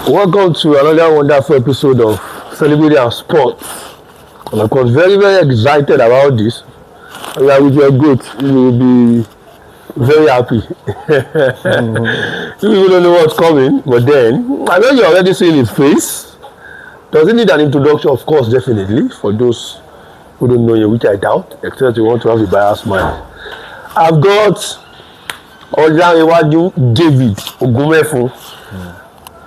Welcome to another wonderful episode of Celebrity and Sport. And of course, very, very excited about this. We are with your growth. You will be very happy. You don't know what's coming, but then I know you're already seeing his face. Does it need an introduction? Of course, definitely. For those who don't know you, which I doubt, except you want to have a biased mind. I've got Lanre David Ogunmefun.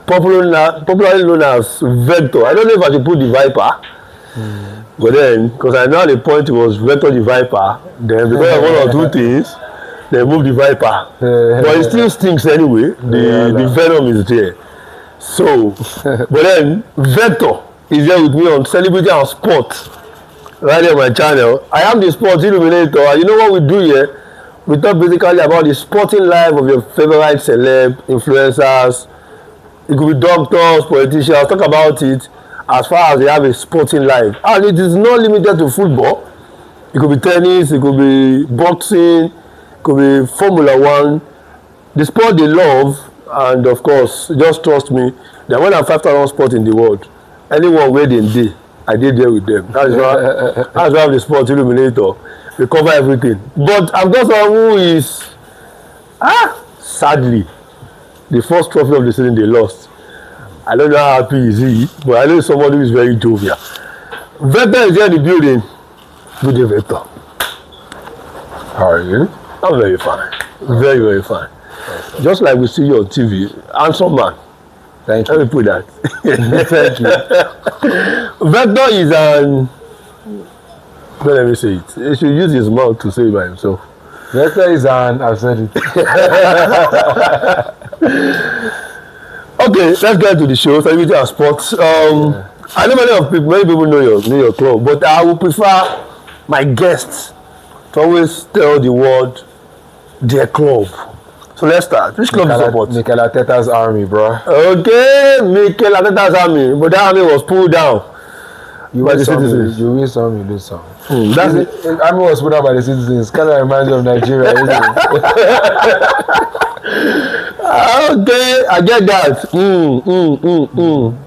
Popularly known as Vector. I don't know if I should put the Viper, but then, because I know at the point it was Vector the Viper, then because of one or two things, they moved the Viper. But it still stinks anyway. The venom is there. So, but then, Vector is there with me on Celebrity and Sport, right here on my channel. I am the Sports Illuminator, and you know what we do here? We talk basically about the sporting life of your favorite celeb, influencers. It could be doctors, politicians, talk about it as far as they have a sporting life. And it is not limited to football. It could be tennis, it could be boxing, it could be Formula One. The sport they love, and of course, just trust me, there are more than 5,000 sports in the world. Anyone where they did, I did there with them. That's why I'm the Sports Illuminator. We cover everything. But I've got someone who is, sadly, the first trophy of the season they lost. I don't know how happy is he, but I know somebody who is very jovial. Vector is here in the building. Good day, Vector. How are you? I'm very fine. Very, very fine. Just like we see you on TV, handsome man. Thank you. Let me put that. Thank you. Vector is an... Don't let me say it. He should use his mouth to say it by himself. Vector is an... I've said it. Okay, let's get to the show. Celebrity and Sports. I know many people know your club, but I would prefer my guests to always tell the world their club. So let's start. Which club do you support? Mikel Arteta's army, bro. Okay, Mikel Arteta's army, but that army was pulled down by the citizens. You win some, you lose some. That's it. Army was put down by the citizens. Kind of reminds me of Nigeria, isn't it? Okay, I get that.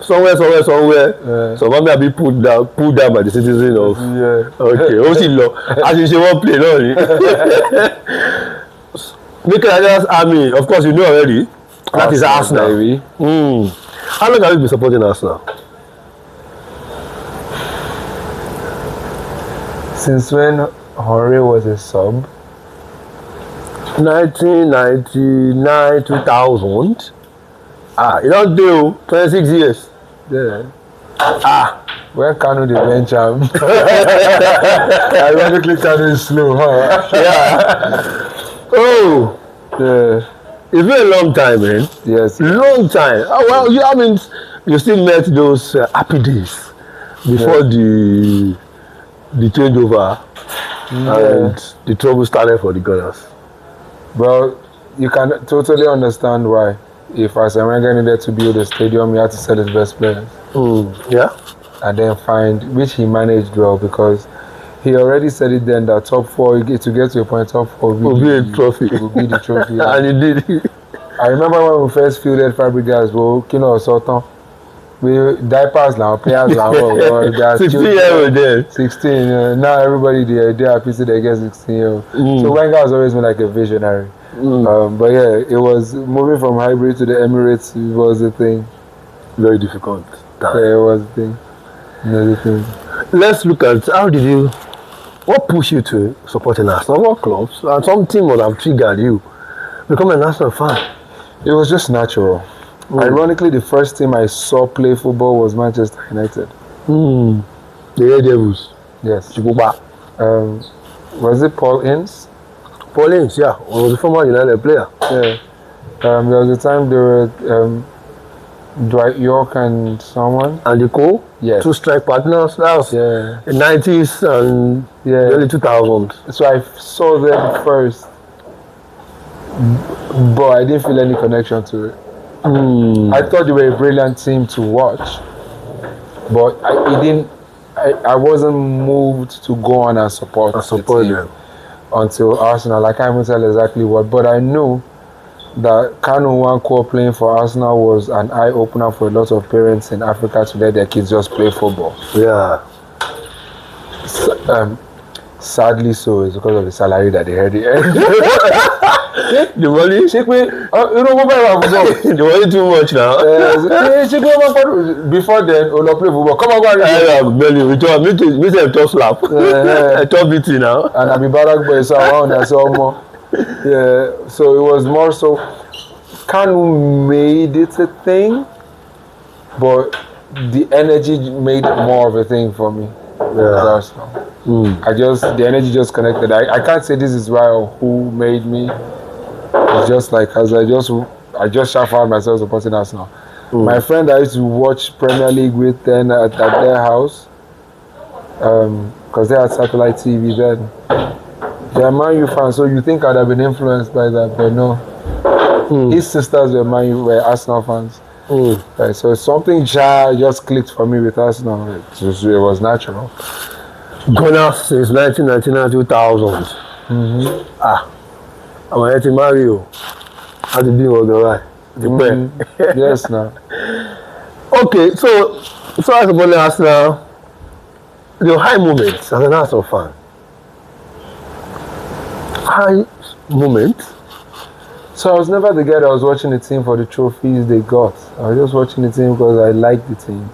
Somewhere. So maybe I'll be pulled down by the citizen of. Yeah. Okay, also law. As you say, one play, no. Mikel Arteta's army, of course, you know already. That is Arsenal. Baby. How long have you been supporting Arsenal? Since when Henry was a sub? 1999, 2000. You don't do 26 years. Yeah. When Kanu the bench him. Ironically, Kanu is slow, huh? Yeah. Oh. Yeah. It's been a long time, man. Yes. Long time. Oh, well, you still met those happy days before the changeover and the trouble started for the Gunners. Bro, you can totally understand why. If Arsene Wenger needed to build a stadium, he had to sell his best players. Yeah. And then find, which he managed well, because he already said it then that top four, to get to a point, top four will be the trophy. Will be the trophy. And he did. I remember when we first fielded Fabregas, Kino Soton. We diapers now, players now. 16-year-old there. 16. Now everybody they are pissed they get 16 years. So Wenger has always been like a visionary. But yeah, it was moving from hybrid to the Emirates was the thing. Very difficult time. Yeah, it was the thing. Another thing. Let's look at what pushed you to support an Arsenal? What clubs? And some team would have triggered you become an Arsenal fan. It was just natural. Ironically, the first team I saw play football was Manchester United. The Red Devils. Yes. Was it Paul Ince? Paul Ince, yeah. He was a former United player. Yeah. There was a time there were Dwight York and someone. Andy Cole? Yes. Two strike partners. That was the 90s and early 2000s. So I saw them first, but I didn't feel any connection to it. I thought they were a brilliant team to watch, but I wasn't moved to go on and support them until Arsenal. I can't even tell exactly what, but I knew that Kanu Nwankwo playing for Arsenal was an eye-opener for a lot of parents in Africa to let their kids just play football. Yeah. Sadly so, it's because of the salary that they had. The money? You know what the money too much now. Before then, Ola play football. Come on, go ahead. Me say top slap. A top beating now. And I be Barak boy, so around I saw more. Yeah, so it was more so Kanu made it a thing, but the energy made more of a thing for me. Yeah. The energy just connected. I can't say this is why or who made me. It's just like as I just found myself supporting Arsenal. My friend I used to watch Premier League with then at their house, because they had satellite TV then. They're Man U fans, so you think I'd have been influenced by that, but no. His sisters were Arsenal fans. Right, so something just clicked for me with Arsenal. It was natural. Gone since 1999, 2000. I'm a to Mario. How to be all the right. Yes, now. Okay, so as about Arsenal, your high moments as an Arsenal fan. High moments. So I was never the guy that was watching the team for the trophies they got. I was just watching the team because I liked the team.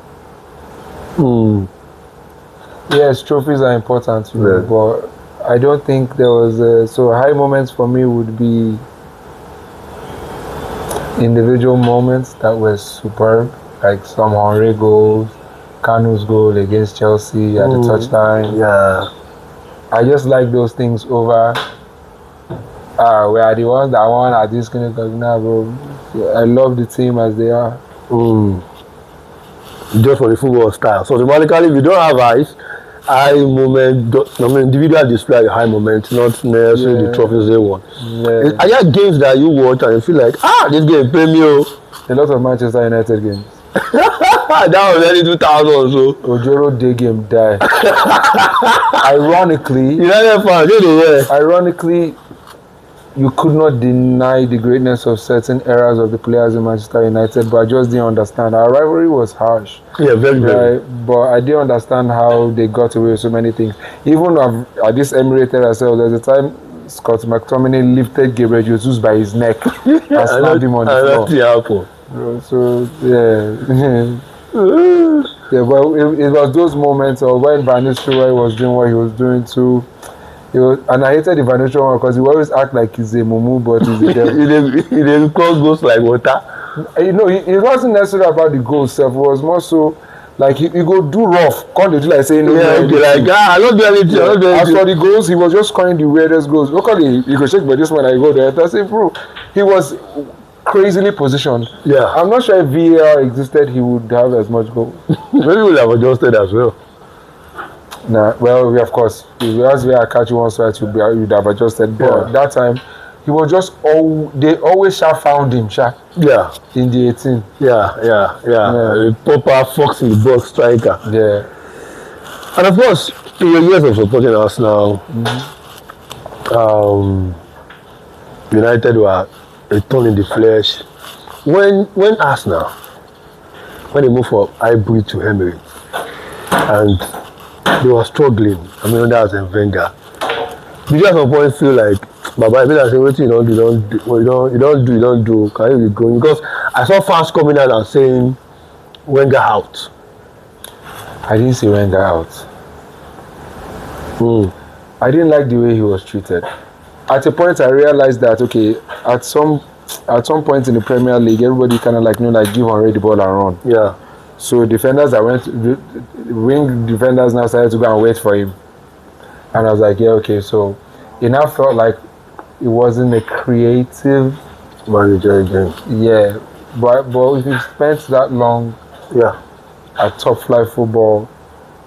Yes, trophies are important to me, but I don't think there was so high moments for me would be individual moments that were superb, like some Henry goals, Kanu's goal against Chelsea at the touchline. Yeah. I just like those things over we are the ones that won at this kind of bro. I love the team as they are. Just for the football style. So automatically, if you don't have high moment, individual display high moment, not necessarily the trophies they won. Yeah. Are there games that you watch and you feel like, this game pay me? A lot of Manchester United games. That was early 2000 or so. Ojoro Day game died. Ironically, you could not deny the greatness of certain eras of the players in Manchester United, but I just didn't understand. Our rivalry was harsh. Yeah, very, very. But I didn't understand how they got away with so many things. Even at this Emirates ourselves, there's a time Scott McTominay lifted Gabriel Jesus by his neck and snapped him on the floor. So, yeah. Yeah, but it was those moments of when Van Nistelrooy was doing what he was doing too. And I hated the Van Nistelrooy one because he always act like he's a mumu, but he's a devil. He didn't cross goals like water. You know, it wasn't necessarily about the goal itself. It was more so like he go do rough, can't do like saying I don't do anything. As for the goals, he was just scoring the weirdest goals. Locally, you could check, but this one I go there. I say, bro, he was crazily positioned. Yeah, I'm not sure if VAR existed, he would have as much goals. Maybe he would have adjusted as well. Nah, well, of course, as we are catching one side, you would have adjusted. But that time, he was just they always found him, Yeah. In the 18. Yeah. A proper fox in the box striker. Yeah. And of course, in the years of supporting Arsenal, United were a thorn in the flesh. When Arsenal, when they moved from Highbury to Emirates, and they were struggling. I mean, under Arsene Wenger. Did you at some point feel like, Baba, I feel like everything you don't do. Can you be going? Because I saw fans coming out and saying, Wenger out. I didn't see Wenger out. I didn't like the way he was treated. At a point, I realized that at some point in the Premier League, everybody kind of give Henry the ball and run. Yeah. So defenders wing defenders now started to go and wait for him. And I was like, yeah, okay. So it now felt like it wasn't a creative manager again. Yeah. But if you spent that long at top flight football,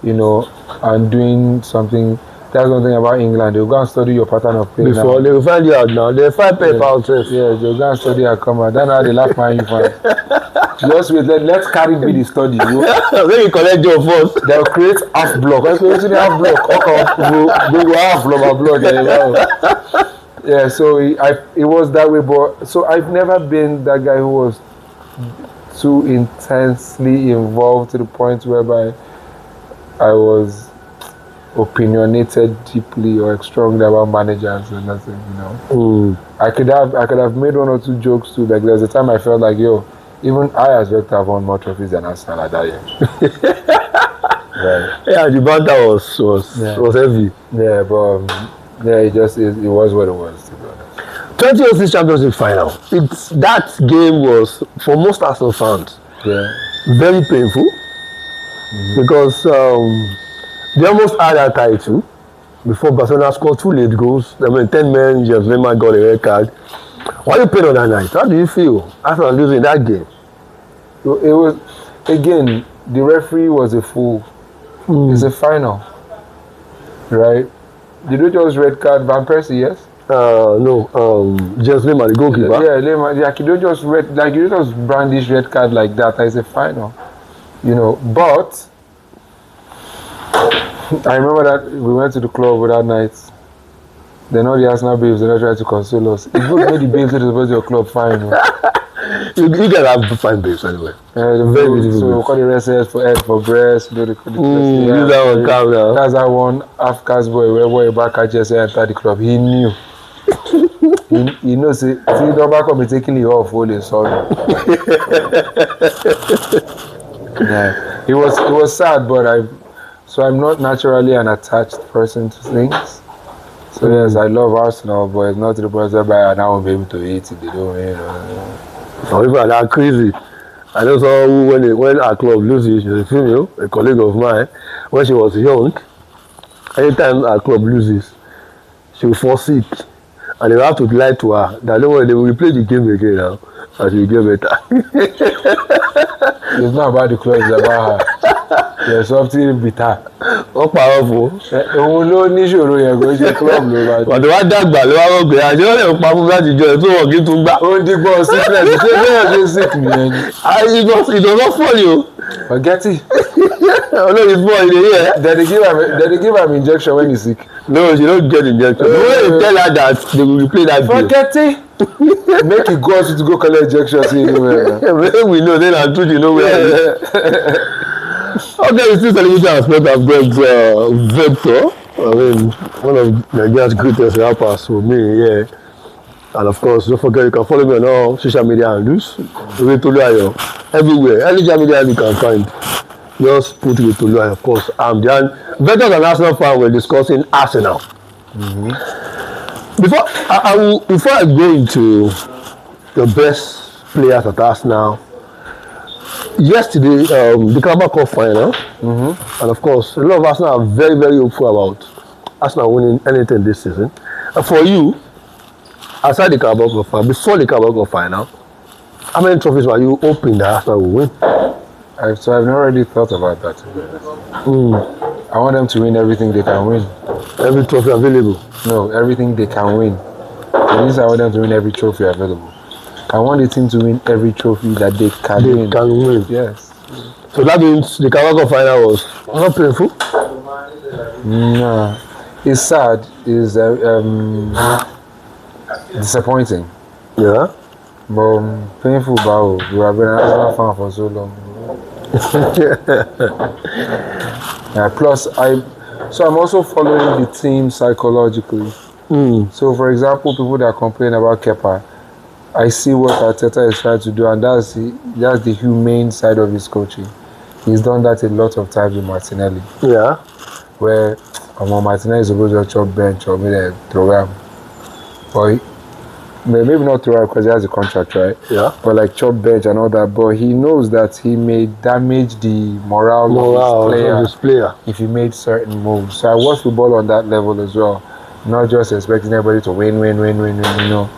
and doing something, that's one thing about England. They'll go and study your pattern of play. Before they will find you out now. They'll find paper out. Yeah, they'll go and study and come out. Then how they laugh Man U fans. Just wait, let's carry be the study. When you collect your first, they'll create half block. When you create half block, they will half block. Yeah, so it was that way, but so I've never been that guy who was too intensely involved to the point whereby I was opinionated deeply or strongly about managers or nothing, you know. I could have made one or two jokes too. Like there was a time I felt like, yo, even I as Vector have won more trophies than Arsenal at that year. Right. Yeah, the banter was heavy. Yeah, but yeah, it was what it was, to be honest. 2006 Champions League final. That game was, for most Arsenal fans, very painful because they almost had that title before Barcelona scored 2 late goals. I mean, 10 men, just Neymar got a red card. What you played on that night? How do you feel after losing that game? It was, again, the referee was a fool. It's a final, right? Did you just red card Van Persie? Yes. No. Just Neymar, the goalkeeper. Yeah, Neymar. Like you don't just brandish red card like that. It's a final, you know. But I remember that we went to the club that night. Then all the Arsenal babes, they tried to console us. If you made the babes to the your club, fine. You guys have fine babes anyway. Very beautiful. So we call the rest head for head for breast. You know, use that one calm down. That's that one Africa's boy where back at just entered the club. He knew. he knows it. See, the back of me taking it off all his sorry. Yeah. It was sad, but I'm not naturally an attached person to things. So yes, I love Arsenal, but it's not to the point whereby I now won't be able to eat it. They don't, you know. Some people are that crazy. I know someone who, when our club loses, she's a female, a colleague of mine, when she was young, anytime our club loses, she will fall sick. And they will have to lie to her that don't worry, they will replay the game again now, and she will get better. It's not about the club, it's about her. There's something bitter. Wọ́n parọ́ fún. Òun ló níṣòro yẹn kò ṣe club ló bá dé. Ọ̀dọ̀ wa dàgbà ló wá rọ̀ pé àṣẹ wọ́n lè pa fún láti jọ ẹ̀ tó wọ̀ kí tún gbà. Ó ń dígbọ́ sickness ṣé bẹ́ẹ̀ ṣe sick nìyẹn ni. Ìdọ̀nà fọ́ ni o. Forget it. Olórí fún ọ ilé yẹn. Did they give am injection when he's sick? No, she don't get injection. When they tell her that they will replay that game. Forget it. Make it go to go collect injection see anywhere. When we know then I'm truth you know where. Okay, we still celebrating aspect of Vector. I mean, one of Nigeria's greatest rappers for me, yeah. And of course, don't forget you can follow me on all social media handles. Toluayo, everywhere. Any social media you can find. Just put with Toluayo, of course. Vector and Arsenal fan were discussing Arsenal. Before I go into the best players at Arsenal, yesterday, the Carabao Cup final, and of course, a lot of Arsenal are very, very hopeful about Arsenal winning anything this season. And for you, aside the Carabao Cup final, before the Carabao Cup final, how many trophies were you hoping that Arsenal will win? I've not really thought about that. I want them to win everything they can win. Every trophy available? No, everything they can win. It means I want them to win every trophy available. I want the team to win every trophy that they can win. Yes. So that means the Carabao Cup final was not painful? No. It's sad. It's disappointing. Yeah. But painful, but you have been an Arsenal fan for so long. Plus, I'm also following the team psychologically. So, for example, people that complain about Kepa, I see what Arteta is trying to do, and that's the humane side of his coaching. He's done that a lot of times with Martinelli. Yeah. Where Martinelli is supposed to chop bench or maybe throw him. But maybe not throw him because he has a contract, right? Yeah. But like chop bench and all that. But he knows that he may damage the morale of his player if he made certain moves. So I watch football on that level as well. Not just expecting everybody to win, you know.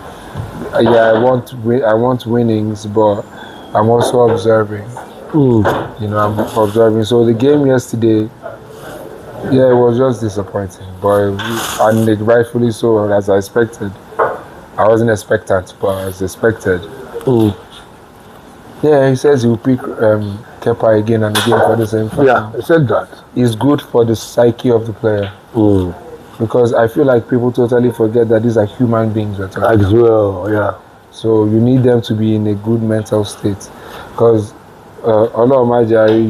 Yeah, I want winnings, but I'm also observing. You know, I'm observing. So the game yesterday, yeah, it was just disappointing, but and rightfully so, as I expected. I wasn't expectant, but as expected. Yeah, he says he will pick Kepa again and again for the same thing. Yeah, he said that. It's good for the psyche of the player. because I feel like people totally forget that these are human beings we're talking As well, yeah. So you need them to be in a good mental state, because you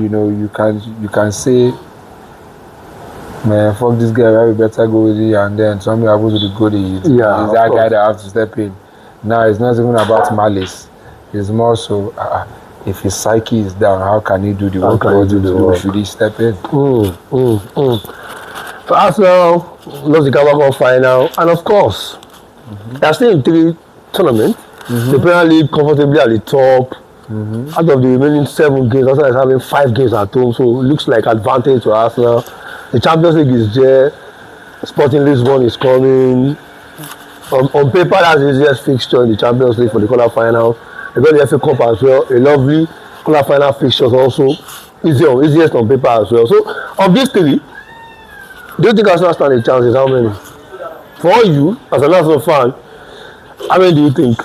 know, you can say, man, fuck this guy, I better go with it, and then something happens to the goalie. It's that guy that have to step in. Now it's not even about malice. It's more so, if his psyche is down, how can he do the work? Should he step in? So Arsenal lost the Carabao Cup final, and of course, they are still in 3 tournaments. The Premier League comfortably at the top. Out of the remaining 7 games, Arsenal is having 5 games at home, so it looks like advantage to Arsenal. The Champions League is there. Sporting Lisbon is coming. On paper, that's the easiest fixture in the Champions League for the quarterfinals. They got the FA Cup as well. A lovely quarterfinal fixtures also. Easiest on paper as well. So, of these 3, do you think Arsenal stand a chance? How many? For you, as an Arsenal fan, how many do you think?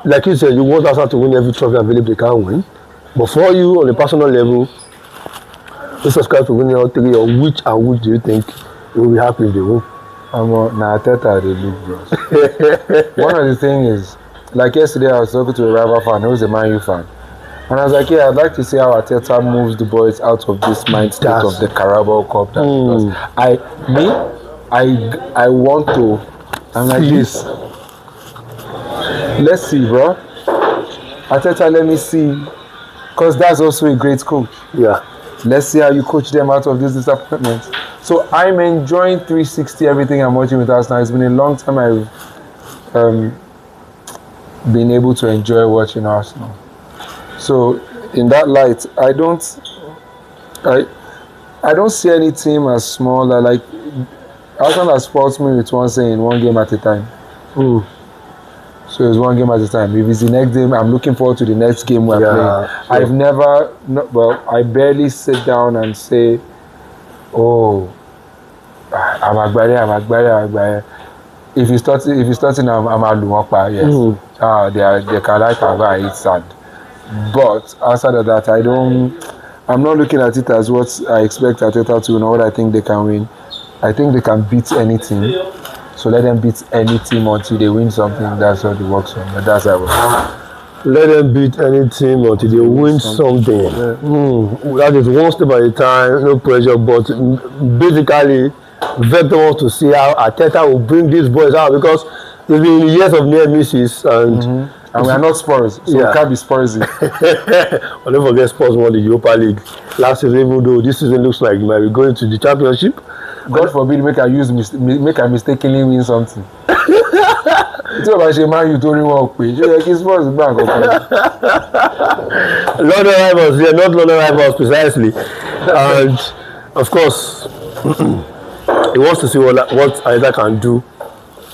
Like you said, you want Arsenal to win every trophy available they can win. But for you, on a personal level, you subscribe to winning all 3, or which do you think you will be happy if they win? Arteta, they look gross. One of the things is, like yesterday, I was talking to a rival fan who was a Man U fan. And I was like, yeah, I'd like to see how Arteta moves the boys out of this mind state of the Carabao Cup. I want to. I'm like this. Let's see, bro. Arteta, let me see. Because that's also a great coach. Yeah. Let's see how you coach them out of this disappointment. So I'm enjoying 360 everything I'm watching with Arsenal. It's been a long time I've been able to enjoy watching Arsenal. So in that light, I don't see any team as small. Like Arsenal has spoiled me with one saying, 1 game at a time. So it's 1 game at a time. If it's the next game, I'm looking forward to the next game we're playing. Sure. I barely sit down and say, oh, I'm Agbare. If you starting, I'm Aluwakpa, yes. They can like Agba, it's sad. But outside of that, I'm not looking at it as what I expect Arteta to win or what I think they can win. I think they can beat any team. So let them beat any team until they win something. That's how it works. That's how it works. Let them beat any team until they win something. That is one step at a time, no pressure. But basically, Vector wants to see how Arteta will bring these boys out, because there's been years of near misses, and we are not Spurs, so we can't be Spursy. But don't forget, Spurs won the Europa League last season, even though this season looks like we might be going to the Championship. God forbid make I mistakenly win something. It's about Man U to work with. Spurs back. London rivals, they are not London rivals precisely. And of course, he wants to see what Arteta can do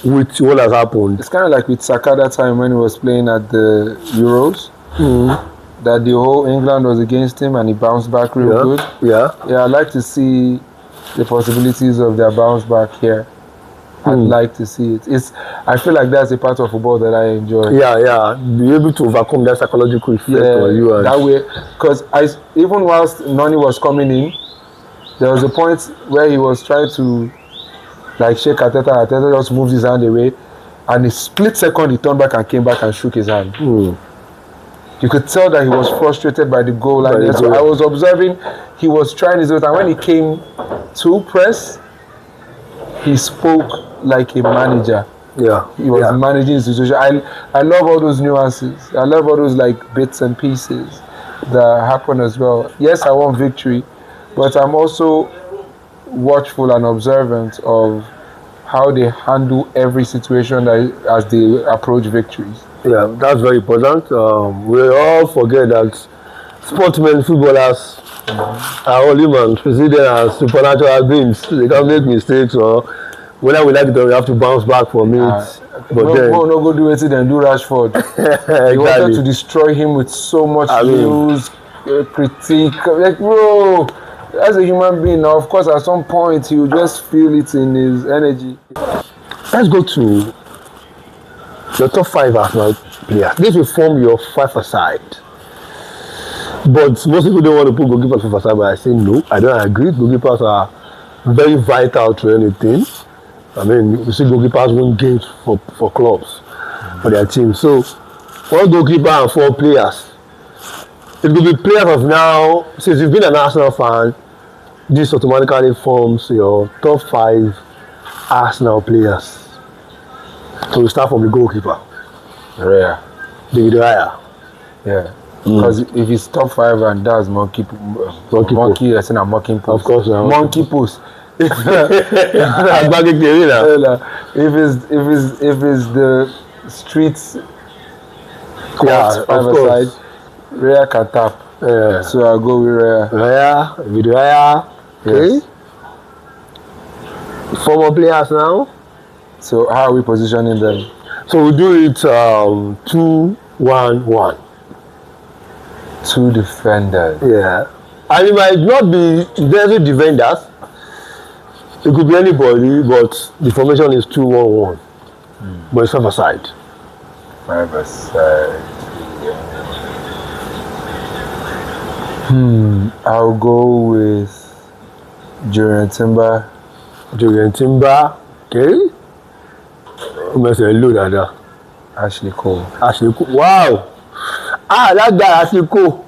with what has happened. It's kind of like with Saka that time when he was playing at the Euros. That the whole England was against him and he bounced back real good. Yeah, I'd like to see the possibilities of their bounce back here. I'd like to see it. I feel like that's a part of football that I enjoy. Be able to overcome that psychological effect on you. That way, because even whilst Noni was coming in, there was a point where he was trying to shake Arteta. Arteta just moved his hand away, and a split second he turned back and came back and shook his hand. You could tell that he was frustrated by the goal line. So I was observing, he was trying his best, and when he came to press, he spoke like a manager. He was managing the situation. I love all those nuances. I love all those bits and pieces that happen as well. Yes, I want victory, but I'm also watchful and observant of how they handle every situation as they approach victories. Yeah, that's very important. We all forget that sportsmen, footballers are all humans, considered as supernatural beings. They can make mistakes, or whether we like it or we have to bounce back from it. But no go do it and do Rashford. He wanted to destroy him with so much news, critique. Bro, as a human being, now, of course, at some point, you just feel it in his energy. Let's go to your top 5 Arsenal players. This will form your 5-a-side. But most people don't want to put goalkeepers 5-a-side, but I say no, I don't agree. Goalkeepers are very vital to anything. I mean, we see goalkeepers win games for clubs, for their team. So, 1 goalkeeper and 4 players. It will be players of now. Since you've been an Arsenal fan, this automatically forms your top 5 Arsenal players. So we start from the goalkeeper. Rare. David Raya. Yeah. Because if it's top 5 and that's monkey, I say I'm mocking post. Of course, monkey post. If it's the streets, yeah, of course. Side, Rare can tap. Yeah. So I'll go with Rare. Raya, David Raya. Okay. Yes. 4 more players now. So how are we positioning them? So we do it 2-1-1. 2 defenders. Yeah. And it might not be very defenders. It could be anybody, but the formation is 2-1-1. But it's 5-a-side. 5-a-side. I'll go with Jurgen Timber. Okay. Ashley Cole. Wow. That guy Ashley Cole.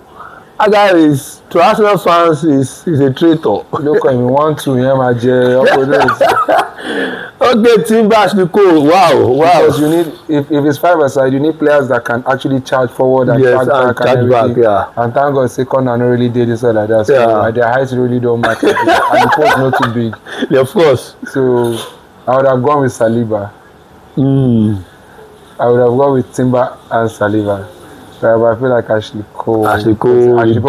That guy is, to Arsenal fans, is a traitor. Look at me, 1-2, yeah, my Okay, Timber, Ashley Cole. Wow. Because you need, if it's 5-a-side, you need players that can actually charge forward and charge back. Yeah. And thank God, second and really did this or like that. So their height really don't matter. And the post not too big. Yeah, of course. So I would have gone with Saliba. I would have gone with Timber and Saliba. But I feel like Ashley Cole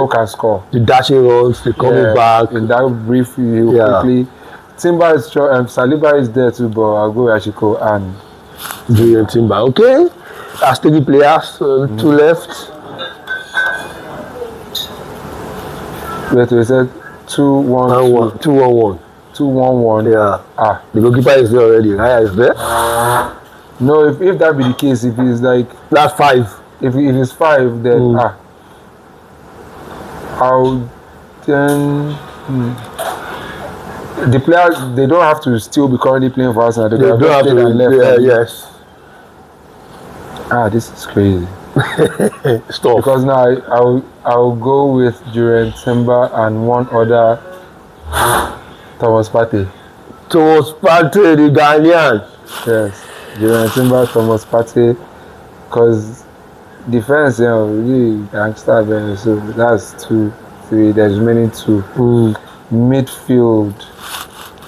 can score. The dashing runs, the coming back. In that brief, quickly. Timber is strong, Saliba is there too, but I'll go with Ashley Cole and Julian Timber. Okay. That's 3 players, 2 left. Wait, we said 2-1-1. 2-1-1. 2-1-1. Yeah. The goalkeeper is there already. Raya is there. No, if that be the case, if it's like that's 5. If it's 5, then how then the players, they don't have to still be currently playing for Arsenal. They don't have to left. Yes. This is crazy. Stop. Because now I'll go with Jurgen Timber and one other Thomas Partey. Thomas Partey, the Ghanaian. Yes, Jurgen Timber, Thomas Partey, because defense, really gangster, so that's 2, 3. There's remaining 2. Midfield.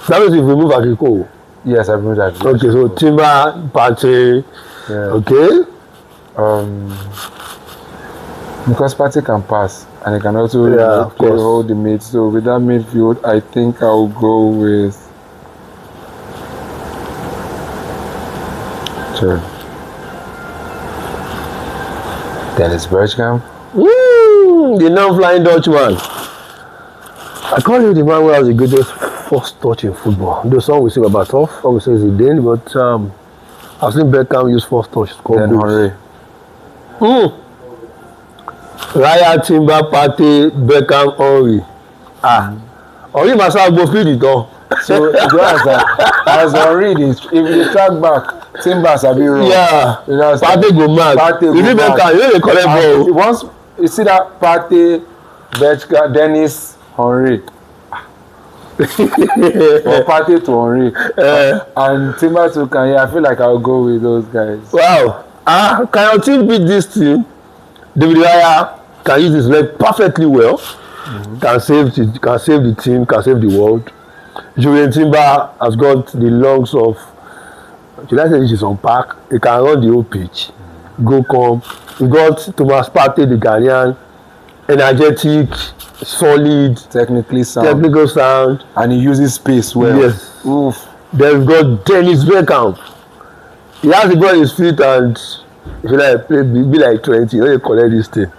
That means if we move Akiko. Yes, I moved Akiko. Okay, so Timber, Partey. Yeah. Okay. Because Partey can pass and he can also hold the mid. So with that midfield, I think I'll go with. Sure. Dennis Bergkamp. The non-flying Dutchman. I call him the man who has the greatest first touch in football. The song we sing about tough, we say Zidane, but I've seen Beckham use first touch. Then Henry. Raya, Timber, Partey, Beckham, Henry. Henry must have both feet though. So as Henry, if you track back, Timbers have been wrong. Yeah. Partey go mad. You need Beckham, you need collect ball. Once you see that Partey, Beckham, Dennis, Henry. Or Partey to Henry. And Timber to Kanye, I feel like I'll go with those guys. Wow. Can your team beat this team? David Raya can use his leg perfectly well. Can save the team, can save the world. Julian Timber has got the lungs of, should I say this is on park? He can run the whole pitch. Go come. We got Thomas Partey, the Ghanaian, energetic, solid, technical sound, and he uses space well. Yes. Oof. Then we've got Dennis Bergkamp. He has the ball in his feet and if you like play be like 20, you collect this thing.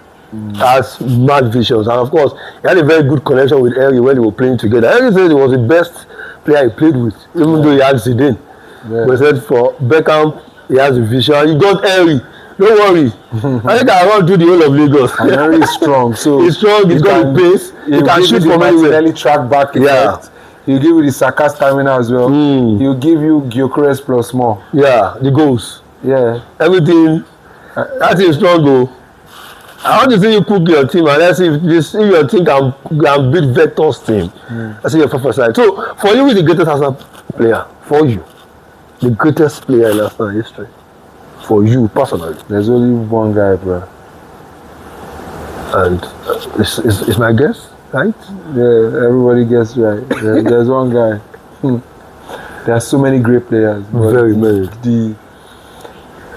Has mad visions, and of course he had a very good connection with Henry when they were playing together. Henry said he was the best player he played with, even though he had Zidane. But he said for Beckham, he has a vision. He got Henry. Don't worry. I think I run through the whole of Lagos. And Henry is strong, so he's strong. He's got the pace. He can shoot from anywhere. Track back. He'll give you the Saka stamina as well. He'll give you Gyökeres plus more. Yeah, the goals. Yeah. Everything. That is strong goal. I want to see you cook your team and let's see if your team can beat Vector's team. Let's see your first side. So, for you, who is the greatest Arsenal player? For you. The greatest player in Arsenal history. For you, personally. There's only one guy, bro. And it's my guess, right? Yeah, everybody gets right. There's one guy. There are so many great players. Very many.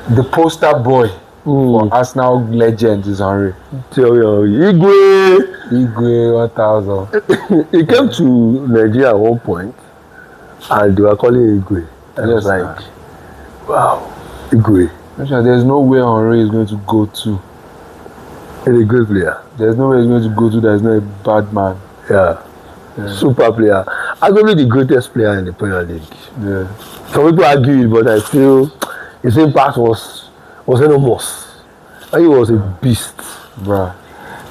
The poster boy for Arsenal legend is Henry. Igwe 1000. He came to Nigeria at one point and they were calling Igwe. And yes, like, wow, Igwe. There's no way Henry is going to go to. He's a great player. There's no way he's going to go to that is not a bad man. Yeah. Super player. Arguably the greatest player in the Premier League. Yeah. Some people argue, but I feel his impact was enormous. And he was a beast. Bruh.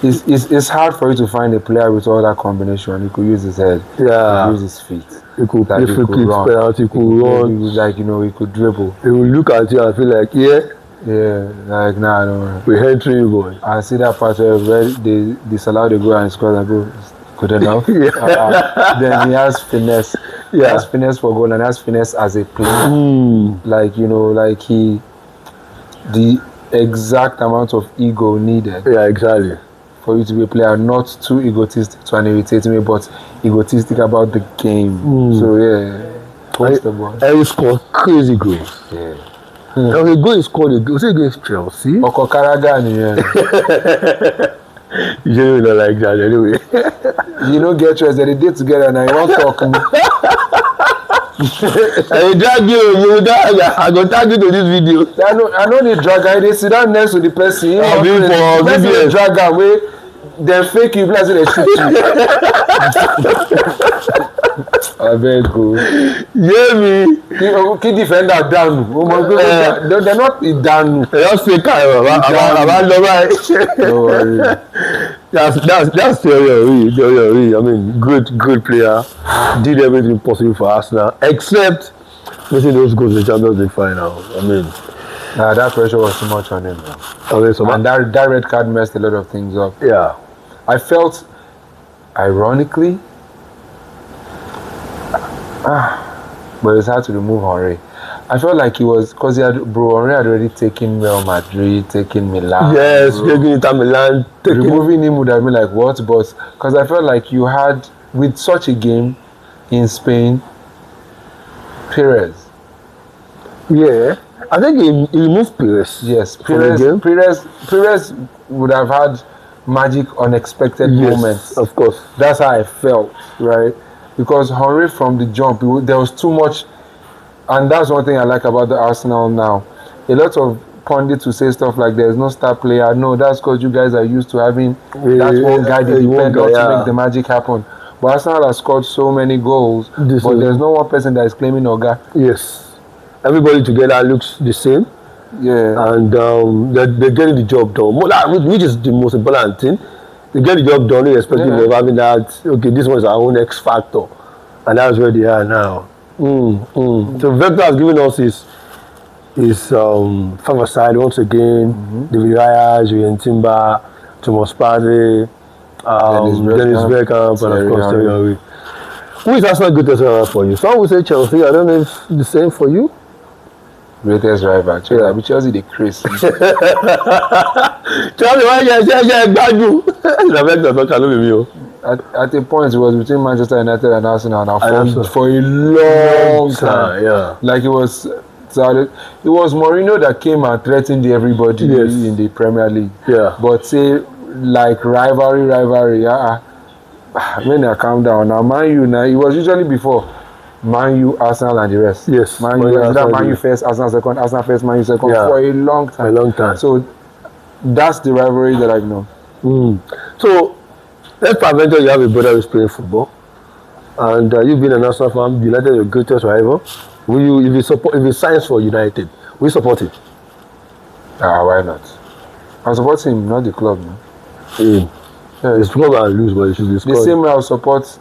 It's hard for you to find a player with all that combination. He could use his head. Yeah. He could use his feet. He could play free kicks, penalty, he could run. Like, you know, he could dribble. He would look at you and feel like, yeah, like, nah, I don't know. We're entering you, boy. I see that part where they disallow the goal and score and go, good enough. Then he has finesse. He has finesse for goal and has finesse as a player. Like, you know, like the exact amount of ego needed. Yeah, exactly. For you to be a player, not too egotistic to irritate me, but egotistic about the game. So, what's the ball? And he scored crazy goals. Yeah. Now he go and scored a goal. Was it against Chelsea? Oko Karagani, yeah. You don't like that anyway. You don't get choice. They did together and I won't talk. I drag you drag. I go tag you to this video. I know the drag guy. They sit down next to the person. The drag away. They fake you, plus they shoot you. I beg you. Yeah, me. Key defender down. They're not down. They just fake it. Don't worry. That's theory. I mean, good player. Did everything possible for Arsenal, except missing those goals in the Champions League final. I mean, that pressure was too much on him. And that red card messed a lot of things up. Yeah. I felt, ironically, but it's hard to remove Henry. I felt like he was, because Henry had already taken Real Madrid, taken Milan. Yes, taking Inter Milan. Removing him would have been like, what? But, because I felt like you had, with such a game in Spain, Perez. Yeah, I think he removed Perez. Yes, Perez would have had magic, unexpected moments. Of course. That's how I felt, right? Because Henry from the jump, there was too much, and that's one thing I like about the Arsenal now. A lot of pundits who say stuff like there's no star player. No, that's because you guys are used to having that one guy they depend on to make the magic happen. But Arsenal has scored so many goals, but there's no one person that is claiming Oga. Yes. Everybody together looks the same. Yeah. And they're getting the job done, which is the most important thing. They get the job done, irrespective of having that, okay, this one is our own X factor. And that's where they are now. So Vector has given us his five side once again. David Raya, Julian Timber, Thomas Partey, Dennis Bergkamp, and of course Thierry Henry. Who is Arsenal greatest rival for you? Some would say Chelsea. I don't know if the same for you. Greatest rival, Chelsea the Chris. Chelsea, why you bad you? At a point, it was between Manchester United and Arsenal, and for a long time. Yeah. Like it was Mourinho that came and threatened everybody in the Premier League. Yeah. But say like rivalry. When I calm down now, Man U now it was usually before Man U, Arsenal, and the rest. Yes. Man U first, Arsenal second, Arsenal first, Man U second for a long time. So that's the rivalry that I know. So let's peradventure you have a brother who's playing football, and you've been an Arsenal fan. United is your greatest rival. Will you, if he signs for United, will you support him? Why not? I'll support him, not the club. No? It's club and lose, but it should be scored. The same way I'll support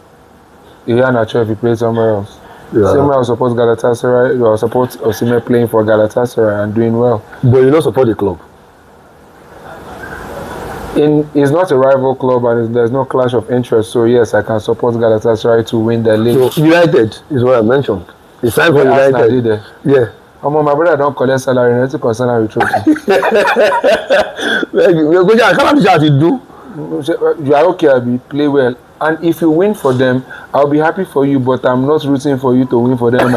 Iheanacho if he played somewhere else. Yeah. Same way I support Galatasaray, or support Osimhen playing for Galatasaray and doing well. But you don't support the club. It's not a rival club and there's no clash of interest, so yes, I can support Galatasaray to win the league. So United is what I mentioned. He signed for United. Yeah. My brother don't collect salary, nothing concern with trophy. You are okay, Abi, play well. And if you win for them, I'll be happy for you, but I'm not rooting for you to win for them.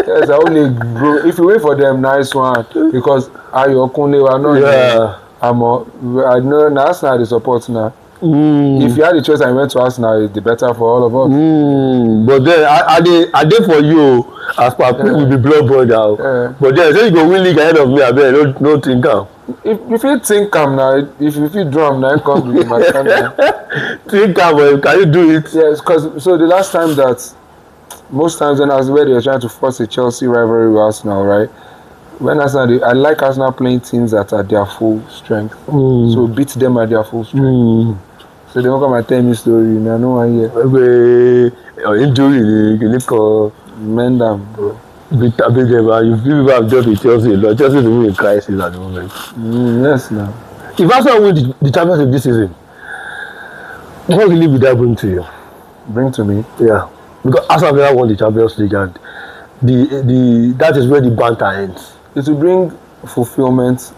Yes, I only grow. If you wait for them, nice one. Because Ayo Kunle were not. Yeah. I know Arsenal the support now. If you had the choice and went to Arsenal, it's the better for all of us. But then are they for you as per will be blood brother. But then say you go win league ahead of me, I bet no think am. If you think am now, if you feel drum now, come with my camera. Think am, but can you do it? Yes, because so the last time that. Most times when I was where they were trying to force a Chelsea rivalry with Arsenal, right? When Arsenal, I like Arsenal playing teams that are their full strength. So beat them at their full strength. So they won't come and tell me story. I know one here. Injury, you need to mend them, bro. You people have dealt with Chelsea. Chelsea is in crisis at the moment. Yes, now. If Arsenal win the Champions League this season, what really will that bring to you? Bring to me? Yeah. Because Arsenal never won the Champions League, and that is where the banter ends. It will bring fulfillment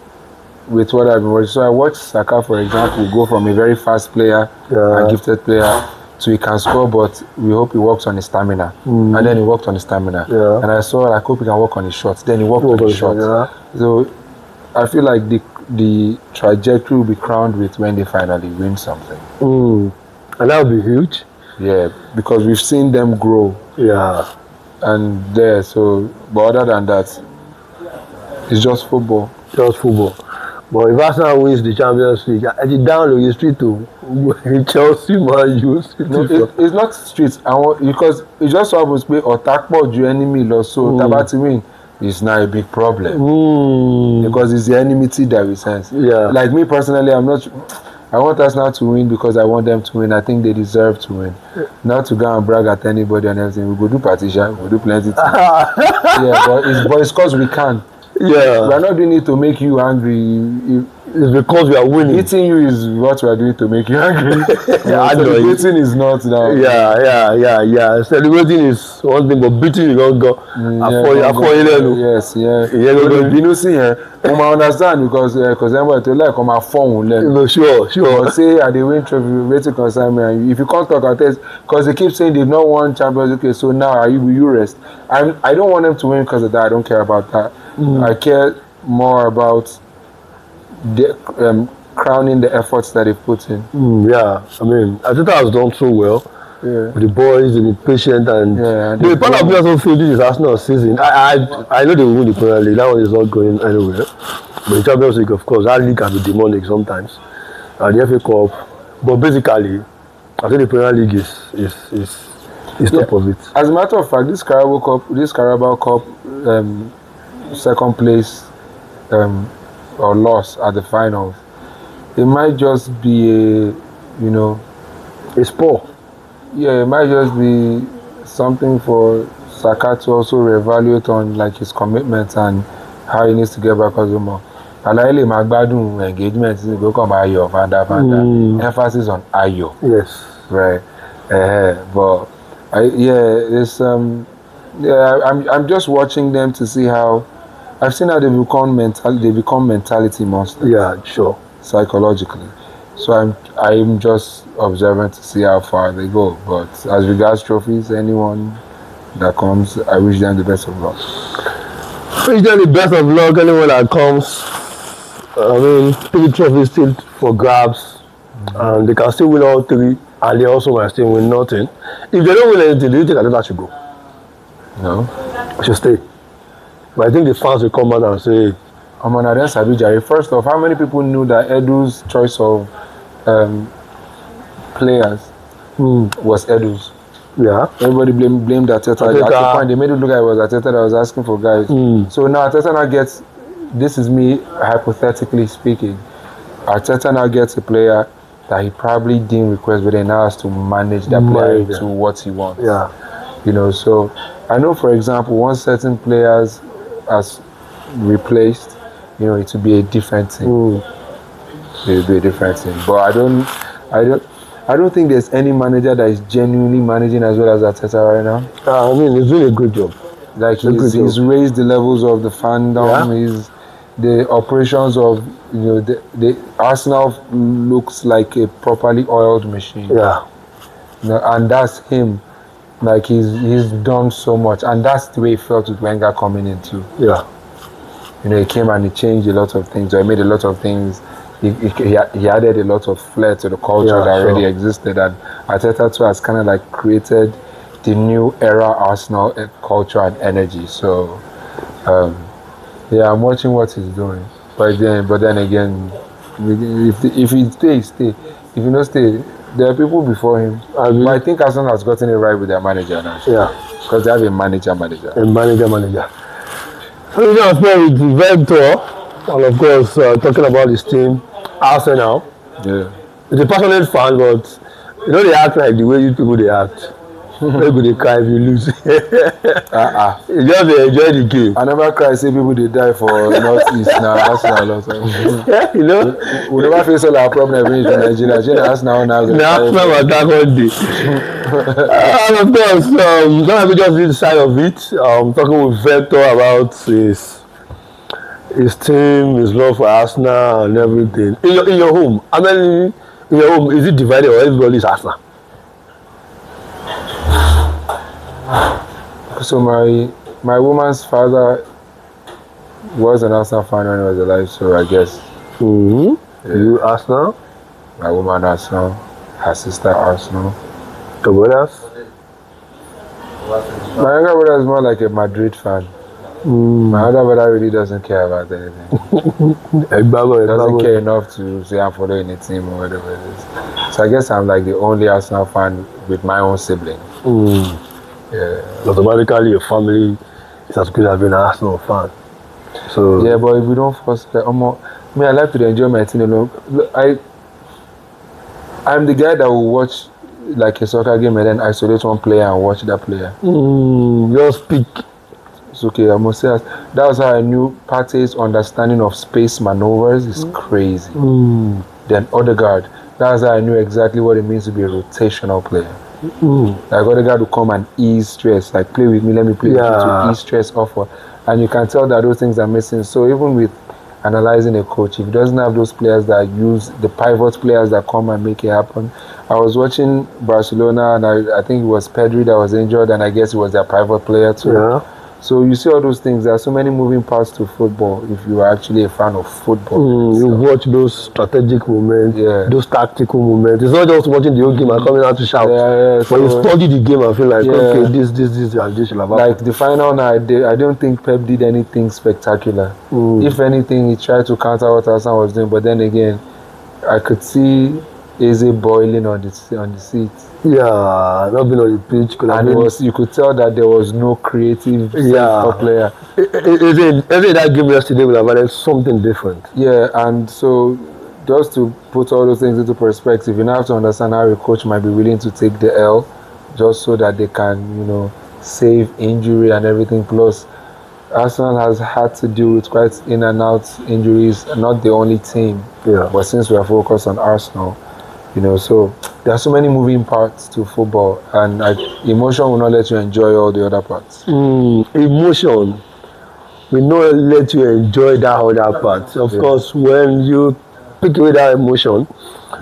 with what I've been watching. So I watched Saka, for example, go from a very fast player, a gifted player, to he can score, but we hope he works on his stamina. And then he worked on his stamina. And I saw, I hope he can work on his shots. Then he worked on his shots. So I feel like the trajectory will be crowned with when they finally win something. And that will be huge. Yeah, because we've seen them grow. Yeah. And there, so, but other than that, it's just football. Just football. But if Arsenal wins the Champions League, I did download the street to Chelsea, Man U. No, it's not streets. Because it just happens to be Otakpo, your enemy, lost. So Tabati win is not a big problem. Because it's the enmity that we sense. Yeah. Like me personally, I want Arsenal to win because I want them to win. I think they deserve to win. Not to go and brag at anybody and everything. We go do partition, we do plenty things. But it's because we can. Yeah. We are not doing it to make you angry. It's because we are winning. Eating you is what we are doing to make you angry. Celebrating is not now. Yeah. Celebrating is one thing, but beating you don't go. Yes. I understand because everybody to like my phone. No, sure. But say I dey win trophy, waiting concern me. And if you can't talk at this, because they keep saying they've not won Champions. Okay, so now will you rest? I don't want them to win because of that. I don't care about that. I care more about the crowning the efforts that they put in. Yeah, I mean, I think that has done so well. With the boys and the patient and the part of me also feel this is Arsenal's season. I know they will win the Premier League. That one is not going anywhere. But the Champions League, of course, that league can be demonic sometimes. And the FA Cup, but basically, I think the Premier League is top of it. As a matter of fact, this Carabao Cup, second place or loss at the finals, it might just be it's poor. Yeah, it might just be something for Saka to also reevaluate on like his commitments and how he needs to get back as well. Alaile Magbadun engagement is go come Ayo, Vanda. Emphasis on Ayo. Yes. Right. But I'm just watching them to see how I've seen how they become mentality monsters. Yeah, sure. Psychologically. So I'm just observant to see how far they go. But as regards trophies, anyone that comes, I wish them the best of luck. Wish them the best of luck, anyone that comes. I mean, 3 trophies still for grabs. And they can still win all 3, and they also might still win nothing. If they don't win anything, do you think Ateta should go? No. I should stay. But I think the fans will come out and say, first off, how many people knew that Edu's choice of players was Edu's? Yeah. Everybody blamed Ateta. At the point, they made it look like it was Ateta that was asking for guys. So now Ateta now this is me hypothetically speaking, Ateta now gets a player that he probably didn't request, but then now has to manage that player to what he wants. Yeah. You know, so I know, for example, once certain players has replaced, you know, it will be a different thing. It will be a different thing. But I don't think there's any manager that is genuinely managing as well as Arteta right now. I mean, he's doing a good job. Like he's raised the levels of the fandom. He's the operations of, you know, the Arsenal looks like a properly oiled machine. Yeah. You know, and that's him. Like he's done so much, and that's the way it felt with Wenger coming in too. Yeah. You know, he came and he changed a lot of things. Or he made a lot of things. He added a lot of flair to the culture that already existed, and Arteta too has kind of like created the new era Arsenal culture and energy. So, I'm watching what he's doing. But then again, if he stay. If he not stay, there are people before him. But I think Arsenal has gotten it right with their manager now. Yeah. Because they have a manager. A manager. So we're going to play with Vector, and of course, talking about his team, Arsenal. Yeah. He's a passionate fan, but you know they act like the way you people they act. Maybe they cry if you lose. You just enjoy the game. I never cry, say people they die for Northeast now. Arsenal a lot of Yeah, you know. We never face all our problems in Nigeria. Arsenal now. Now attack one day. And of course, don't we just read the side of it. Talking with Vector about his team, his love for Arsenal and everything. In your home, I mean, in your home, is it divided or everybody is Arsenal? So my woman's father was an Arsenal fan when he was alive, so I guess. Yeah. You Arsenal? My woman Arsenal, her sister Arsenal. Your brothers? My younger brother is more like a Madrid fan. My other brother really doesn't care about anything. Doesn't care enough to say I'm following a team or whatever it is. So I guess I'm like the only Arsenal fan with my own sibling. Yeah. Automatically, your family is as good as being an Arsenal fan. So yeah, but if we don't force that, I like to enjoy my team alone. I'm the guy that will watch like a soccer game and then isolate one player and watch that player. Just pick. It's okay, I must say that was how I knew Partey's understanding of space maneuvers is crazy. Then Odegaard, that's how I knew exactly what it means to be a rotational player. Like Odegaard will come and ease stress, like play with me, let me play with you to ease stress off. And you can tell that those things are missing. So even with analyzing a coach, if he doesn't have those players that use the pivot players that come and make it happen. I was watching Barcelona and I think it was Pedri that was injured and I guess it was their pivot player too. Yeah. So you see all those things. There are so many moving parts to football if you are actually a fan of football. You watch those strategic moments, those tactical moments. It's not just watching the whole game and coming out to shout. But you study the game and feel like, okay, this and this should have happened. Like the final night, I don't think Pep did anything spectacular. If anything, he tried to counter what Arsenal was doing. But then again, I could see Eze boiling on the seat. Yeah, not being on the pitch. And you could tell that there was no creative player. Every that game yesterday would have added something different. Yeah, and so just to put all those things into perspective, you now have to understand how a coach might be willing to take the L just so that they can, save injury and everything. Plus, Arsenal has had to deal with quite in and out injuries, not the only team. Yeah. But since we are focused on Arsenal, so there are so many moving parts to football, and emotion will not let you enjoy all the other parts. Emotion will not let you enjoy that other part. Of course, when you pick away that emotion,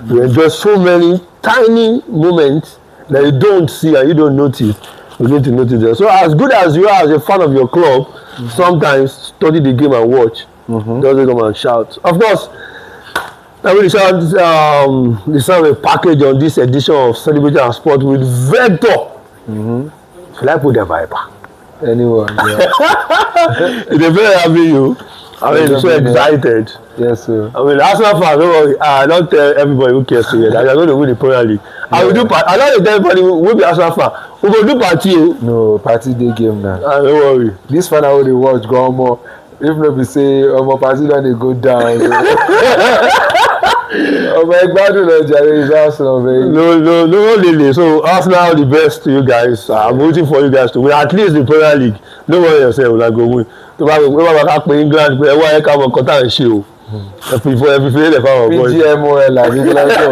you enjoy so many tiny moments that you don't see and you don't notice. You need to notice them. So as good as you are as a fan of your club, sometimes study the game and watch. Doesn't come and shout. Of course, I will design a package on this edition of Celebrating and Sport with Vector. Should I put the Viper? Anyone, yeah. It's very happy you. I mean, so excited. Yes, sir. I mean, Arsenal fans, don't worry. I don't tell everybody who cares to hear that. They're going to win the Premier League. I will do part. I don't tell everybody who will be Arsenal fan. We will do party. No, party day game now. Don't worry. This fan I will watch go more. If not, we say, party then they go down. ọmọ ẹgbàdùn lọ jàre is Arsenal baby. No, really. So Arsenal, the best to you guys. I'm rooting for you guys to win at least the Premier League. Don't worry yourself, we'll go win. To bá ká pé England pé ẹ wá ẹ ká mọ nǹkan tá à ń ṣe o. Ẹ fi lè fáwọn boys. PGMOL àbí kílọ́sọ̀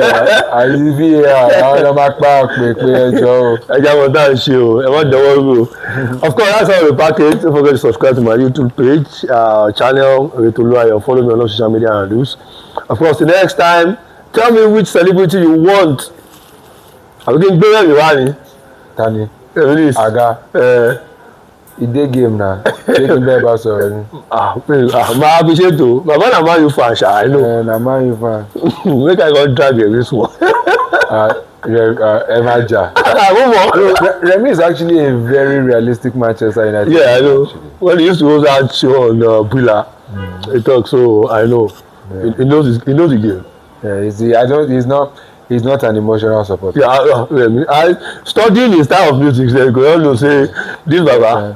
àyè VAR àwọn ọmọ apá pé ẹjọ́ o. Ẹ jẹ́ àwọn tá à ń ṣe o, ẹ má dánwọ́ rú o. Of course, that's all the package. Don't forget to subscribe to my YouTube page, channel, Retoluayo. Follow me on all social media handles. Of course, the next time, tell me which celebrity you want. I'm going to gbé rẹ̀ wá ni. Tani. Aga. Ìdé game na. Ṣé kí n bẹ́ẹ̀ bá sọ̀rọ̀ ni? Máa fi ṣètò. Bàbá náà máa yóò fa àṣà, I know. Na Man U fan. Make I go drag you this one. Ẹ má jà. Remy is actually a very realistic Manchester United. Yeah, I know. When he used to host that show on Bula, he talks, so I know. Yeah. He knows the game. Yeah, he's not an emotional supporter. Yeah, I studying his style of music, so you go to say this Baba.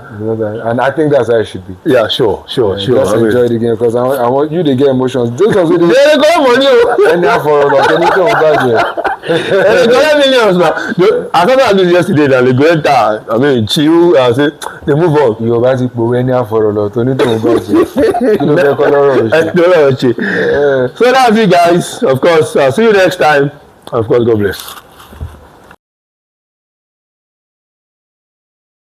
And I think that's how it should be. Yeah, sure. Just enjoy the game because I want you to get emotions. Those ones with they go money. Any for anything about you. They go millions now. I thought I did yesterday that they go enter. I mean, chill and say they move on. You about to go any for a lot. Anything about you. So that's it, guys. Of course, see you next time. Of course, God bless.